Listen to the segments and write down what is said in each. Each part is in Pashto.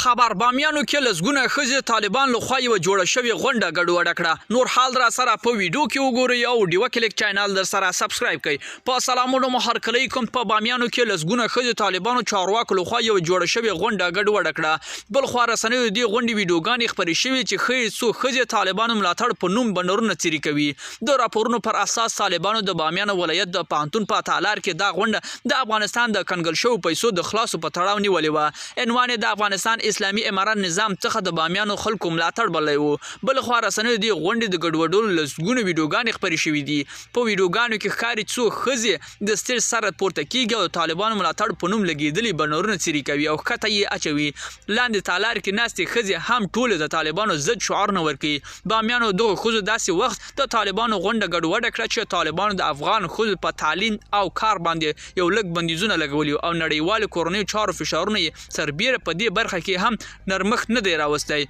خبر بامیانو کې لسګونه ښځې طالبان لخوا یوه جوړه شوې غونډه ګډوډه کړه. نور حال را سره په ویډیو کې وګورئ او ډیوه کلیک چینل در سره سبسکرایب کړئ. په سلامونو مو هرکلی کوم. په بامیانو کې لسګونه ښځې طالبانو چارواکو لخوا یوه جوړه شوې غونډه ګډوډه کړه. بل خوا رسنیو د دې غونډې ویډیوګانې خپرې شوې چې ښیي څو ښځې طالبانو ملاتړ په نوم بنرونه څیرې کوي. د راپورونو پر اساس طالبانو د بامیان ولایت د پوهنتون په تالار کې دا غونډه د افغانستان د کنګل شوو پیسو د خلاصو په تړاو نیولې وه. عنوان د افغانستان اسلامي امارت نظام څخه د بامیانو خلکو ملاتړ بللی و. بل خوا رسنیو د غونډې د ګډوډولو لسګونه ویډیوګانې خپرې شوې دي. په ویډیوګانو کې ښکاري څو ښځې د سټیج سره پورته کیږي او طالبانو ملاتړ په نوم لګېدلي بنرونه څیرې کوي او ښکته یې اچوي. لاندې تالار کې ناستې ښځې هم ټولې د طالبانو ضد شعارونه ورکوي. بامیانو دغو ښځو داسې وخت د طالبانو غونډه ګډوډه کړه چې طالبانو د افغان ښځو په تعلیم او کار باندې یو لږ بندیزونه لګولي او نړیوالو کورنیو چارو فشارونه یې سربیره په دې برخه کې هم نرمښت نه دی راوستی.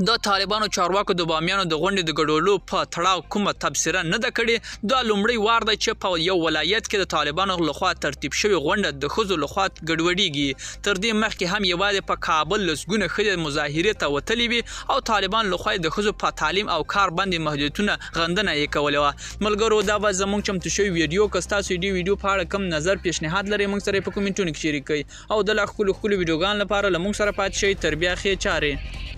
د طالبانو چارواکو د بامیانو د غونډې د ګډوډولو په تړاو کومه تبصره نه ده کړې. دا لومړی وار دی چې په یو ولایت کې د طالبانو لخوا ترتیب شوې غونډه د ښځو لخوا ګډوډېږي. تر دې مخکې هم یوازې په کابل لسګونه ښځې مظاهرې ته وتلې وي او طالبان لخوا د ښځو په تعلیم او کار باندې محدودیتونه غندنه یې کوله وه. ملګرو دا به زموږ چمتو شوی ویډیو که ستاسو دې ویډیو په اړه کوم نظر پیشنهاد لرئ موږ سره په کومنټونو کې شریک کړئ او د لا ښکلو ویډیوګانو لپاره له موږ سره پاتې شئ. تر بیا ښې چارې.